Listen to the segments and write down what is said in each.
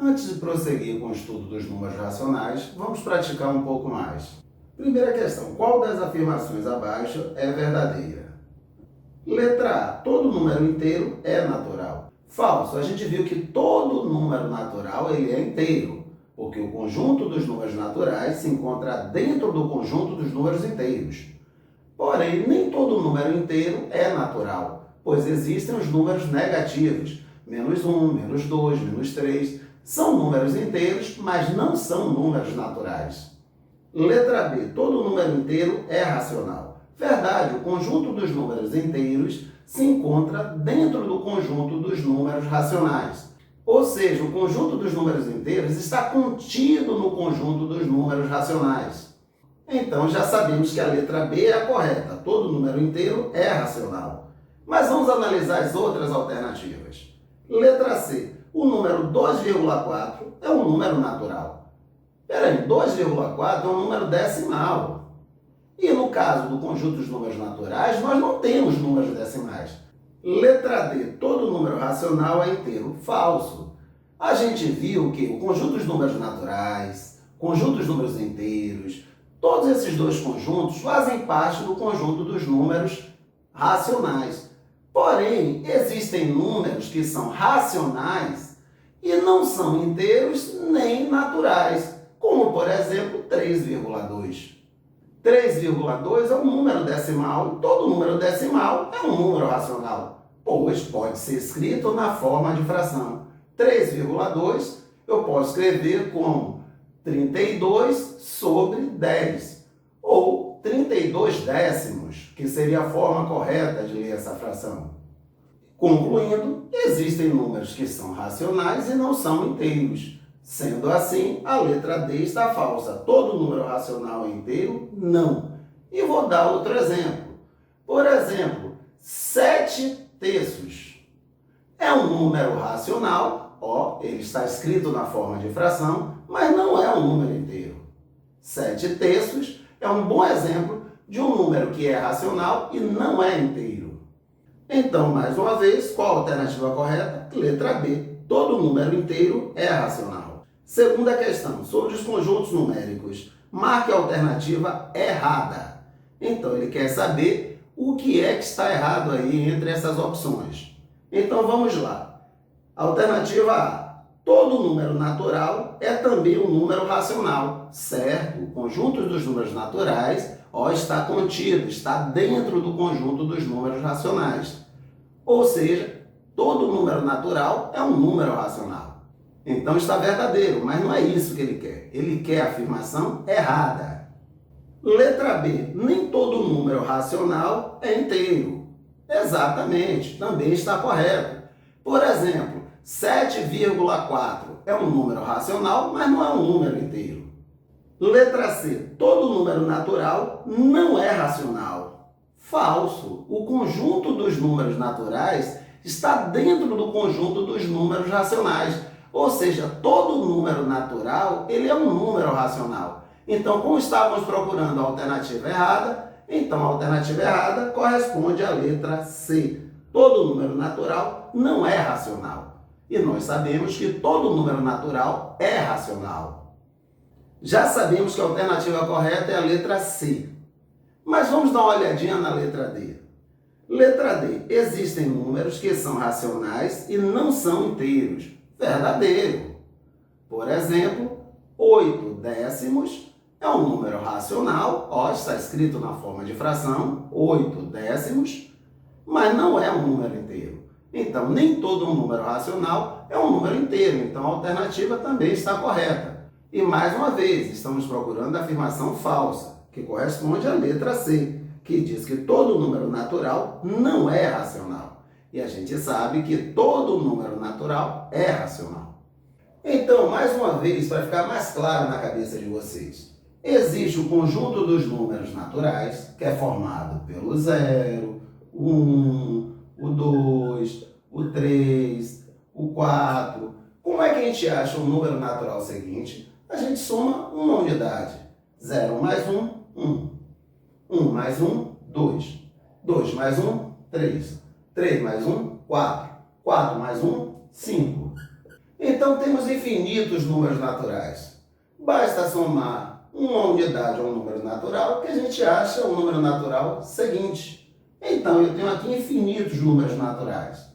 Antes de prosseguir com o estudo dos números racionais, vamos praticar um pouco mais. Primeira questão: qual das afirmações abaixo é verdadeira? Letra A: todo número inteiro é natural. Falso: a gente viu que todo número natural ele é inteiro, porque o conjunto dos números naturais se encontra dentro do conjunto dos números inteiros. Porém, nem todo número inteiro é natural, pois existem os números negativos, -1, -2, -3, são números inteiros, mas não são números naturais. Letra B: todo número inteiro é racional. Verdade, o conjunto dos números inteiros se encontra dentro do conjunto dos números racionais. Ou seja, o conjunto dos números inteiros está contido no conjunto dos números racionais. Então já sabemos que a letra B é a correta, todo número inteiro é racional. Mas vamos analisar as outras alternativas. Letra C: o número 2,4 é um número natural. Peraí, 2,4 é um número decimal. E no caso do conjunto dos números naturais, nós não temos números decimais. Letra D: todo número racional é inteiro. Falso. A gente viu que o conjunto dos números naturais, conjunto dos números inteiros, todos esses dois conjuntos fazem parte do conjunto dos números racionais. Porém, existem números que são racionais e não são inteiros nem naturais, como por exemplo 3,2. 3,2 é um número decimal e todo número decimal é um número racional, pois pode ser escrito na forma de fração. 3,2 eu posso escrever como 32 sobre 10, ou 32 décimos, que seria a forma correta de ler essa fração. Concluindo, existem números que são racionais e não são inteiros. Sendo assim, a letra D está falsa. Todo número racional é inteiro? Não. E vou dar outro exemplo. Por exemplo, 7/3 é um número racional, ele está escrito na forma de fração, mas não é um número inteiro. 7/3 é um bom exemplo de um número que é racional e não é inteiro. Então, mais uma vez, qual a alternativa correta? Letra B. Todo número inteiro é racional. Segunda questão, sobre os conjuntos numéricos. Marque a alternativa errada. Então, ele quer saber o que é que está errado aí entre essas opções. Então, vamos lá. Alternativa A. Todo número natural é também um número racional. Certo, o conjunto dos números naturais está contido, está dentro do conjunto dos números racionais. Ou seja, todo número natural é um número racional. Então está verdadeiro, mas não é isso que ele quer. Ele quer a afirmação errada. Letra B. Nem todo número racional é inteiro. Exatamente, também está correto. Por exemplo, 7,4 é um número racional, mas não é um número inteiro. Letra C. Todo número natural não é racional. Falso. O conjunto dos números naturais está dentro do conjunto dos números racionais. Ou seja, todo número natural ele é um número racional. Então, como estávamos procurando a alternativa errada, então a alternativa errada corresponde à letra C. Todo número natural não é racional. E nós sabemos que todo número natural é racional. Já sabemos que a alternativa correta é a letra C. Mas vamos dar uma olhadinha na letra D. Letra D. Existem números que são racionais e não são inteiros. Verdadeiro. Por exemplo, 8 décimos é um número racional, está escrito na forma de fração, 8 décimos, mas não é um número inteiro. Então, nem todo número racional é um número inteiro, então a alternativa também está correta. E mais uma vez, estamos procurando a afirmação falsa, que corresponde à letra C, que diz que todo número natural não é racional. E a gente sabe que todo número natural é racional. Então, mais uma vez, para ficar mais claro na cabeça de vocês, existe o conjunto dos números naturais, que é formado pelo 0, o 1, o 2, o 3, o 4. Como é que a gente acha o número natural seguinte? A gente soma uma unidade. 0 mais 1, 1. 1 mais 1, 2. 2 mais 1, 3. 3 mais 1, 4. 4 mais 1, 5. Então temos infinitos números naturais. Basta somar uma unidade a um número natural que a gente acha o número natural seguinte. Então eu tenho aqui infinitos números naturais.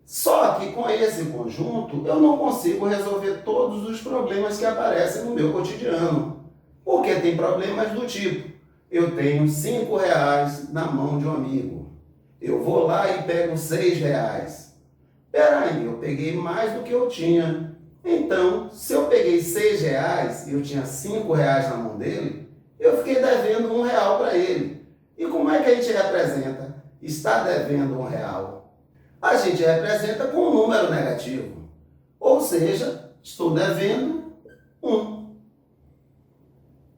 Só que com esse conjunto eu não consigo resolver todos os problemas que aparecem no meu cotidiano. Porque tem problemas do tipo: eu tenho R$ 5 na mão de um amigo. Eu vou lá e pego R$ 6. Peraí, eu peguei mais do que eu tinha. Então, se eu peguei R$ 6 e eu tinha R$ 5 na mão dele, eu fiquei devendo R$ 1 para ele. E como é que a gente representa? Está devendo R$ 1. A gente representa com um número negativo. Ou seja, estou devendo 1.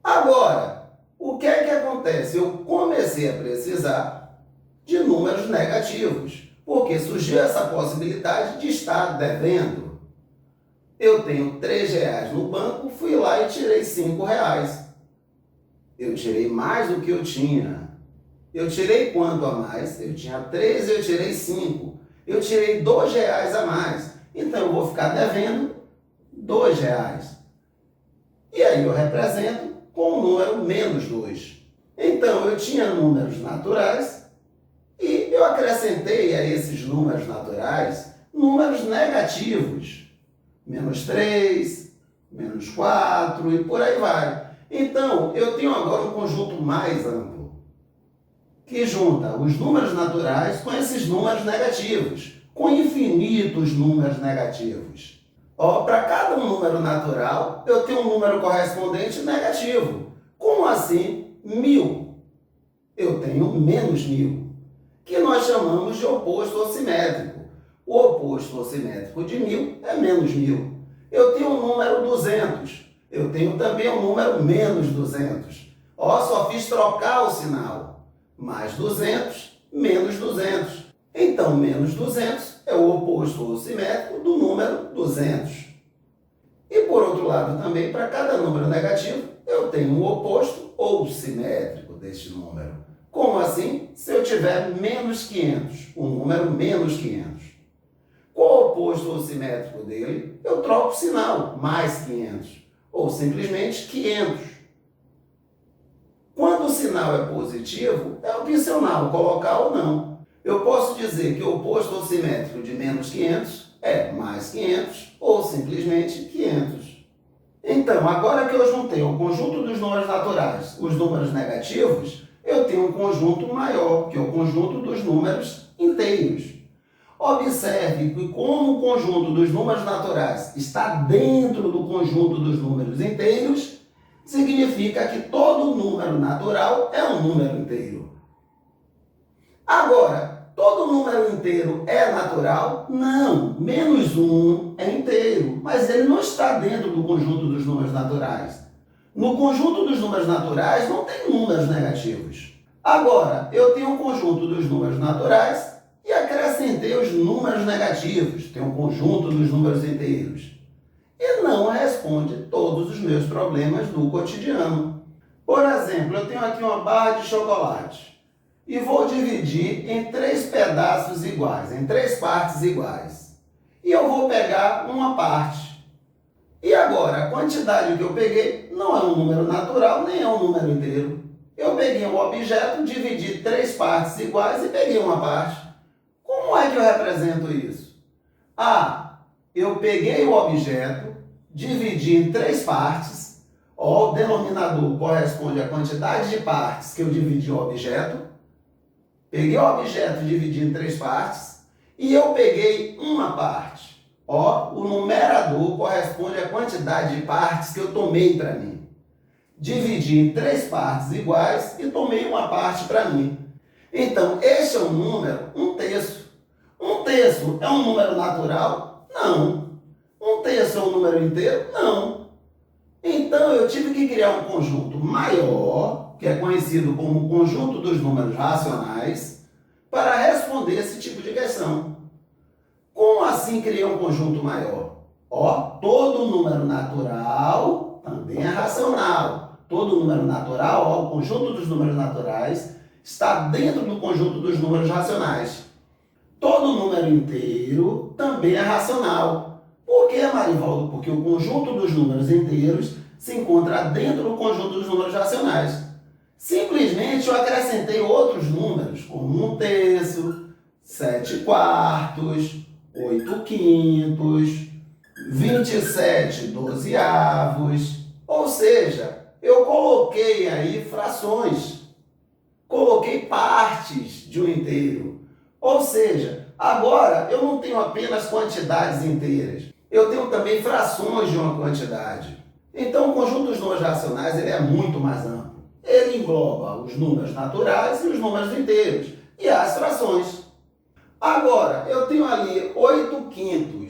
Agora, o que é que acontece? Eu comecei a precisar de números negativos, porque surgiu essa possibilidade de estar devendo. Eu tenho R$ 3 no banco, fui lá e tirei R$ 5. Eu tirei mais do que eu tinha. Eu tirei quanto a mais? Eu tinha 3 e eu tirei 5. Eu tirei R$ 2 a mais. Então eu vou ficar devendo R$ 2. E aí eu represento com o número menos 2. Então eu tinha números naturais e eu acrescentei a esses números naturais números negativos. -3, -4 e por aí vai. Então eu tenho agora um conjunto mais amplo, que junta os números naturais com esses números negativos, com infinitos números negativos. Para cada número natural, eu tenho um número correspondente negativo. Como assim 1000? Eu tenho -1000, que nós chamamos de oposto ossimétrico. O oposto ossimétrico de 1000 é -1000. Eu tenho o número 200. Eu tenho também o número -200. Só fiz trocar o sinal. Mais 200, menos 200. Então, menos 200 é o oposto ossimétrico do número 200. E por outro lado também, para cada número negativo, eu tenho um oposto ou simétrico deste número. Como assim? Se eu tiver -500, o número -500. Qual o oposto ou simétrico dele? Eu troco o sinal, +500, ou simplesmente 500. Quando o sinal é positivo, é opcional colocar ou não. Eu posso dizer que o oposto ou simétrico de -500 é +500 ou simplesmente 500. Então, agora que eu juntei o conjunto dos números naturais, os números negativos, eu tenho um conjunto maior, que é o conjunto dos números inteiros. Observe que como o conjunto dos números naturais está dentro do conjunto dos números inteiros, significa que todo número natural é um número inteiro. Agora, todo número inteiro é natural? Não, -1 é inteiro, mas ele não está dentro do conjunto dos números naturais. No conjunto dos números naturais não tem números negativos. Agora, eu tenho um conjunto dos números naturais e acrescentei os números negativos, tem um conjunto dos números inteiros. E não responde todos os meus problemas do cotidiano. Por exemplo, eu tenho aqui uma barra de chocolate e vou dividir em 3 pedaços iguais, em 3 partes iguais. E eu vou pegar uma parte. E agora, a quantidade que eu peguei não é um número natural, nem é um número inteiro. Eu peguei um objeto, dividi 3 partes iguais e peguei uma parte. Como é que eu represento isso? Eu peguei o objeto, dividi em 3 partes. O denominador corresponde à quantidade de partes que eu dividi o objeto. Peguei o objeto e dividi em 3 partes. E eu peguei uma parte. O numerador corresponde à quantidade de partes que eu tomei para mim. Dividi em 3 partes iguais e tomei uma parte para mim. Então, este é um número, 1/3. 1/3 é um número natural? Não. 1/3 é um número inteiro? Não. Então, eu tive que criar um conjunto maior, que é conhecido como conjunto dos números racionais, para responder esse tipo de questão. Como assim criar um conjunto maior? Todo número natural também é racional. Todo número natural, o conjunto dos números naturais, está dentro do conjunto dos números racionais. Todo número inteiro também é racional. Por que, Marivaldo? Porque o conjunto dos números inteiros se encontra dentro do conjunto dos números racionais. Simplesmente eu acrescentei outros números, como 1/3, 7/4, 8/5, 27/12. Ou seja, eu coloquei aí frações, coloquei partes de um inteiro. Ou seja, agora eu não tenho apenas quantidades inteiras, eu tenho também frações de uma quantidade. Então o conjunto dos números racionais ele é muito mais amplo. Ele engloba os números naturais e os números inteiros e as frações. Agora, eu tenho ali 8/5,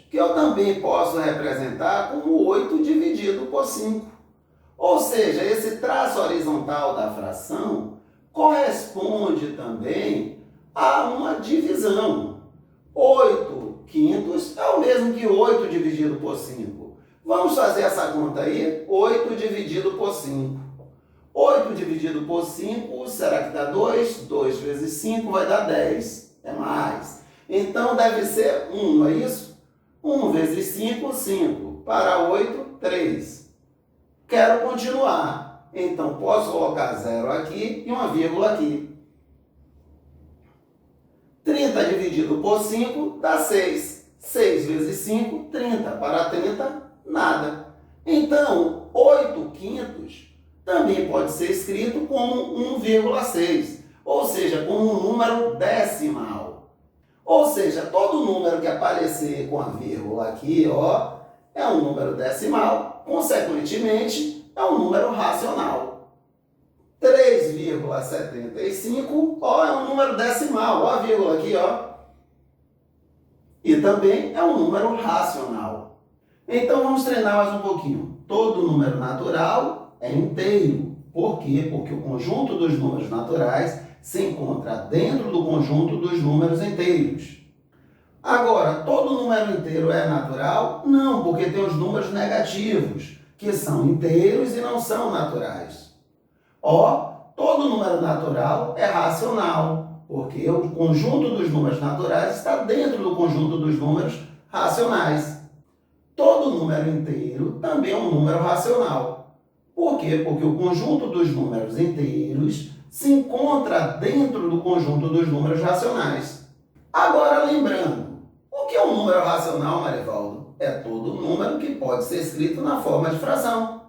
que eu também posso representar como 8 dividido por 5. Ou seja, esse traço horizontal da fração corresponde também a uma divisão. 8/5 é o mesmo que 8 dividido por 5. Vamos fazer essa conta aí, 8 dividido por 5. 8 dividido por 5, será que dá 2? 2 vezes 5 vai dar 10. É mais. Então deve ser 1, não é isso? 1 vezes 5, 5. Para 8, 3. Quero continuar. Então posso colocar 0 aqui e uma vírgula aqui. 30 dividido por 5 dá 6. 6 vezes 5, 30. Para 30, nada. Então, 8/5 também pode ser escrito como 1,6, ou seja, como um número decimal. Ou seja, todo número que aparecer com a vírgula aqui, ó, é um número decimal, consequentemente, é um número racional. 3,75, ó, é um número decimal, ó a vírgula aqui, ó. E também é um número racional. Então vamos treinar mais um pouquinho. Todo número natural é inteiro. Por quê? Porque o conjunto dos números naturais se encontra dentro do conjunto dos números inteiros. Agora, todo número inteiro é natural? Não, porque tem os números negativos, que são inteiros e não são naturais. Ó, todo número natural é racional, porque o conjunto dos números naturais está dentro do conjunto dos números racionais. Todo número inteiro também é um número racional. Por quê? Porque o conjunto dos números inteiros se encontra dentro do conjunto dos números racionais. Agora, lembrando, o que é um número racional, Marivaldo? É todo número que pode ser escrito na forma de fração.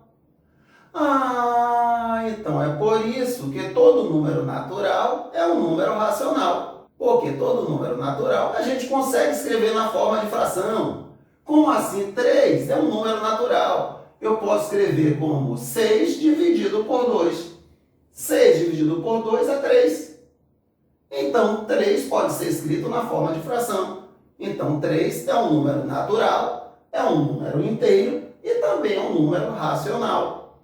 Então é por isso que todo número natural é um número racional. Porque todo número natural a gente consegue escrever na forma de fração. Como assim? 3 é um número natural. Eu posso escrever como 6 dividido por 2. 6 dividido por 2 é 3. Então, 3 pode ser escrito na forma de fração. Então, 3 é um número natural, é um número inteiro e também é um número racional.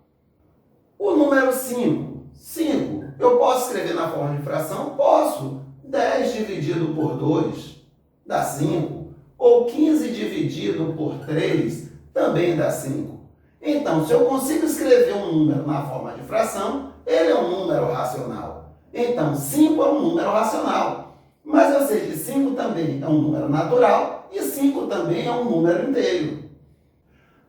O número 5. 5, eu posso escrever na forma de fração? Posso. 10 dividido por 2 dá 5. Ou 15 dividido por 3 também dá 5. Então, se eu consigo escrever um número na forma de fração, ele é um número racional. Então, 5 é um número racional. Mas eu sei que 5 também é um número natural e 5 também é um número inteiro.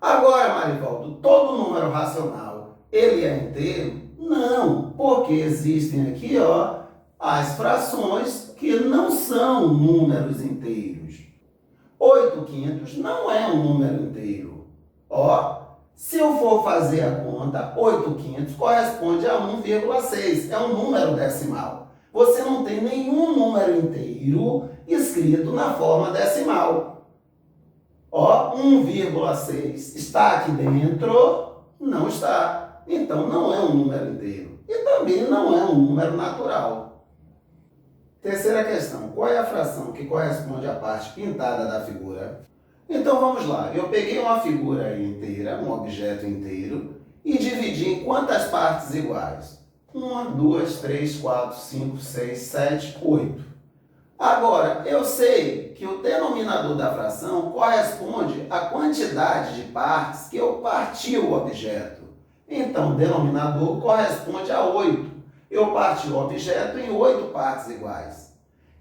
Agora, Marivaldo, todo número racional, ele é inteiro? Não, porque existem aqui, ó, as frações que não são números inteiros. 8/5 não é um número inteiro. Ó, se eu for fazer a conta, 8/5 corresponde a 1,6. É um número decimal. Você não tem nenhum número inteiro escrito na forma decimal. Ó, 1,6 está aqui dentro? Não está. Então não é um número inteiro. E também não é um número natural. Terceira questão. Qual é a fração que corresponde à parte pintada da figura? Então vamos lá, eu peguei uma figura inteira, um objeto inteiro, e dividi em quantas partes iguais? 1, 2, 3, 4, 5, 6, 7, 8. Agora, eu sei que o denominador da fração corresponde à quantidade de partes que eu parti o objeto. Então, o denominador corresponde a 8. Eu parti o objeto em 8 partes iguais.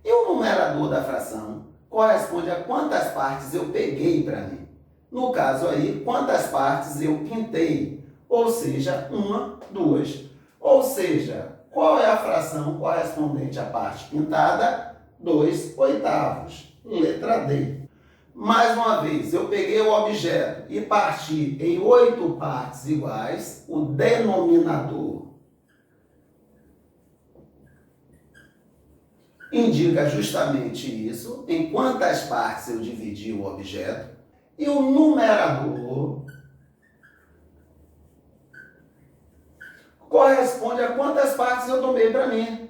E o numerador da fração corresponde a quantas partes eu peguei para mim. No caso aí, quantas partes eu pintei, ou seja, 1, 2. Ou seja, qual é a fração correspondente à parte pintada? 2/8. Letra D. Mais uma vez, eu peguei o objeto e parti em 8 partes iguais, o denominador indica justamente isso, em quantas partes eu dividi o objeto, e o numerador corresponde a quantas partes eu tomei para mim.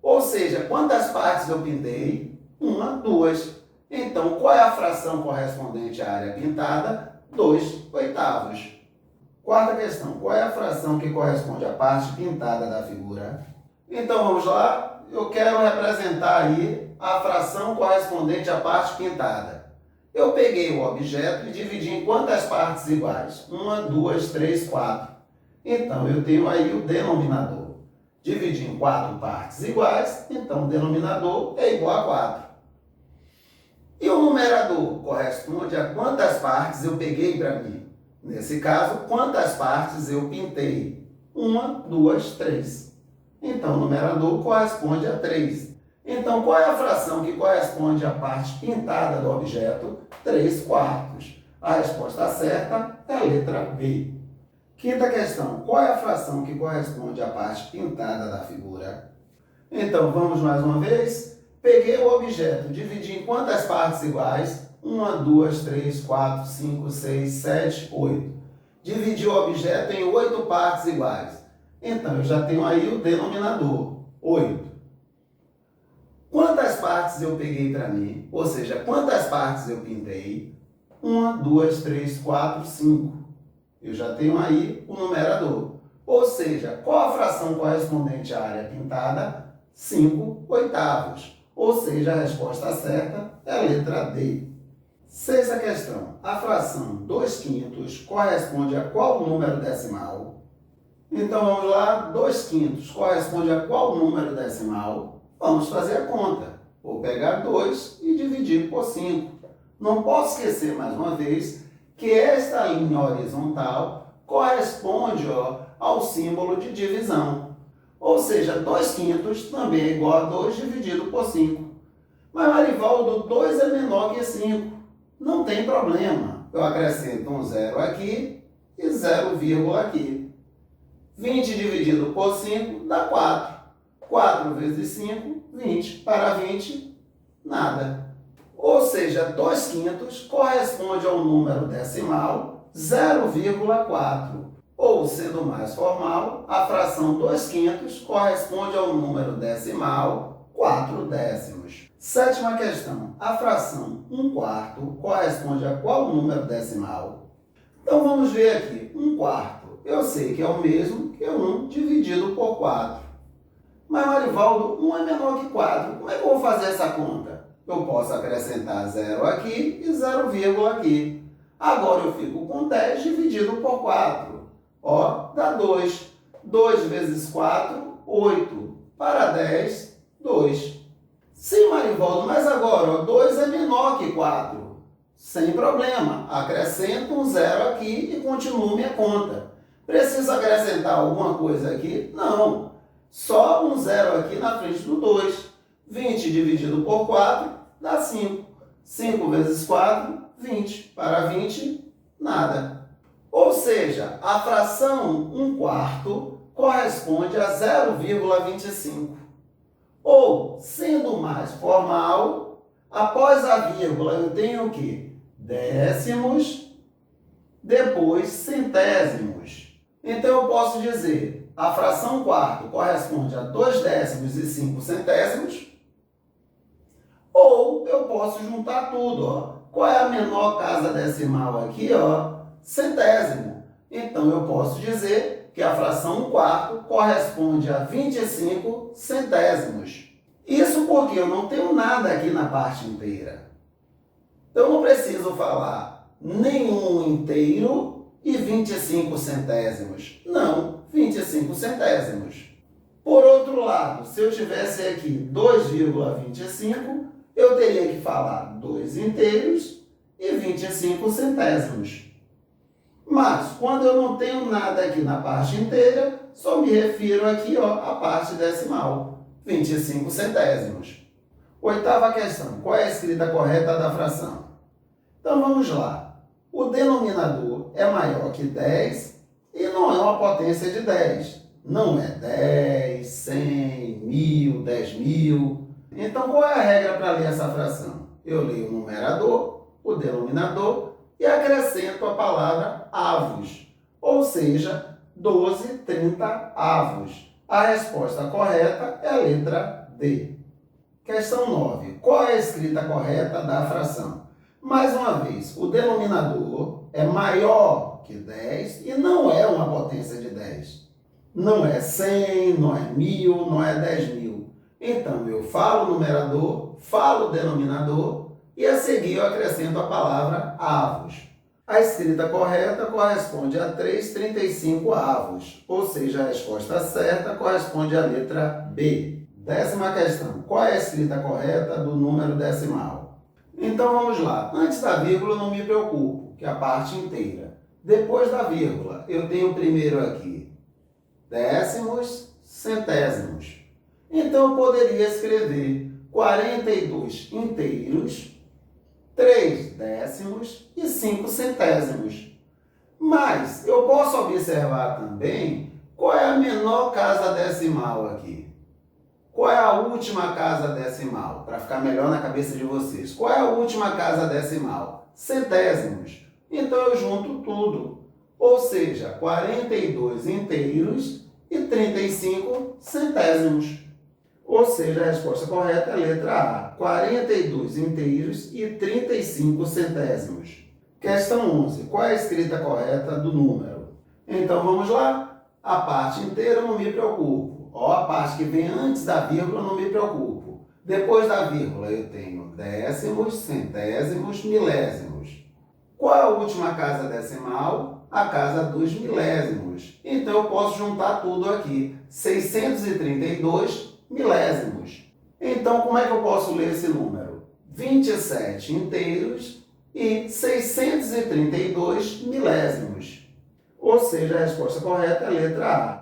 Ou seja, quantas partes eu pintei? 1, 2. Então, qual é a fração correspondente à área pintada? 2/8. Quarta questão, qual é a fração que corresponde à parte pintada da figura? Então, vamos lá. Eu quero representar aí a fração correspondente à parte pintada. Eu peguei o objeto e dividi em quantas partes iguais? 1, 2, 3, 4. Então, eu tenho aí o denominador. Dividi em 4 partes iguais, então o denominador é igual a 4. E o numerador corresponde a quantas partes eu peguei para mim. Nesse caso, quantas partes eu pintei? 1, 2, 3. Então, o numerador corresponde a 3. Então, qual é a fração que corresponde à parte pintada do objeto? 3/4. A resposta certa é a letra B. Quinta questão, qual é a fração que corresponde à parte pintada da figura? Então, vamos mais uma vez. Peguei o objeto, dividi em quantas partes iguais? 1, 2, 3, 4, 5, 6, 7, 8. Dividi o objeto em 8 partes iguais. Então, eu já tenho aí o denominador, 8. Quantas partes eu peguei para mim? Ou seja, quantas partes eu pintei? 1, 2, 3, 4, 5. Eu já tenho aí o numerador. Ou seja, qual a fração correspondente à área pintada? 5/8. Ou seja, a resposta certa é a letra D. Sexta questão. A fração 2/5 corresponde a qual número decimal? Então, vamos lá. 2/5 corresponde a qual número decimal? Vamos fazer a conta. Vou pegar 2 e dividir por 5. Não posso esquecer, mais uma vez, que esta linha horizontal corresponde ao símbolo de divisão. Ou seja, 2/5 também é igual a 2 dividido por 5. Mas, Marivaldo, 2 é menor que 5. Não tem problema. Eu acrescento um 0 aqui e 0, aqui. 20 dividido por 5 dá 4. 4 vezes 5, 20. Para 20, nada. Ou seja, 2/5 corresponde ao número decimal 0,4. Ou, sendo mais formal, a fração 2/5 corresponde ao número decimal 4 décimos. Sétima questão. A fração 1/4 corresponde a qual número decimal? Então vamos ver aqui. 1/4. Eu sei que é o mesmo que 1 dividido por 4. Mas, Marivaldo, 1 é menor que 4. Como é que eu vou fazer essa conta? Eu posso acrescentar 0 aqui e 0, aqui. Agora eu fico com 10 dividido por 4. Dá 2. 2 vezes 4, 8. Para 10, 2. Sim, Marivaldo, mas agora 2 é menor que 4. Sem problema. Acrescento um 0 aqui e continuo minha conta. Preciso acrescentar alguma coisa aqui? Não. Só um 0 aqui na frente do 2. 20 dividido por 4 dá 5. 5 vezes 4, 20. Para 20, nada. Ou seja, a fração 1/4 corresponde a 0,25. Ou, sendo mais formal, após a vírgula eu tenho o quê? Décimos, depois centésimos. Então eu posso dizer, a fração 1/4 corresponde a 2 décimos e 5 centésimos. Ou eu posso juntar tudo. Qual é a menor casa decimal aqui? Centésimo. Então eu posso dizer que a fração 1/4 corresponde a 25 centésimos. Isso porque eu não tenho nada aqui na parte inteira. Então eu não preciso falar nenhum inteiro e 25 centésimos. Não, 25 centésimos. Por outro lado, se eu tivesse aqui 2,25, eu teria que falar 2 inteiros e 25 centésimos. Mas, quando eu não tenho nada aqui na parte inteira, só me refiro aqui à parte decimal, 25 centésimos. Oitava questão, qual é a escrita correta da fração? Então vamos lá. O denominador é maior que 10 e não é uma potência de 10. Não é 10, 100, 1000, 10.000. Então qual é a regra para ler essa fração? Eu leio o numerador, o denominador e acrescento a palavra avos, ou seja, 12, 30 avos. A resposta correta é a letra D. Questão 9. Qual é a escrita correta da fração? Mais uma vez, o denominador é maior que 10 e não é uma potência de 10. Não é 100, não é 1000, não é 10.000. Então, eu falo o numerador, falo o denominador e a seguir eu acrescento a palavra avos. A escrita correta corresponde a 3,35 avos, ou seja, a resposta certa corresponde à letra B. 10ª questão. Qual é a escrita correta do número decimal? Então vamos lá. Antes da vírgula eu não me preocupo, que é a parte inteira. Depois da vírgula, eu tenho primeiro aqui décimos, centésimos. Então eu poderia escrever 42 inteiros, 3 décimos e 5 centésimos. Mas eu posso observar também qual é a menor casa decimal aqui. Qual é a última casa decimal? Para ficar melhor na cabeça de vocês. Qual é a última casa decimal? Centésimos. Então eu junto tudo. Ou seja, 42 inteiros e 35 centésimos. Ou seja, a resposta correta é a letra A. 42 inteiros e 35 centésimos. Questão 11. Qual é a escrita correta do número? Então vamos lá. A parte inteira eu não me preocupo. A parte que vem antes da vírgula eu não me preocupo. Depois da vírgula eu tenho décimos, centésimos, milésimos. Qual é a última casa decimal? A casa dos milésimos. Então eu posso juntar tudo aqui. 632 milésimos. Então como é que eu posso ler esse número? 27 inteiros e 632 milésimos. Ou seja, a resposta correta é a letra A.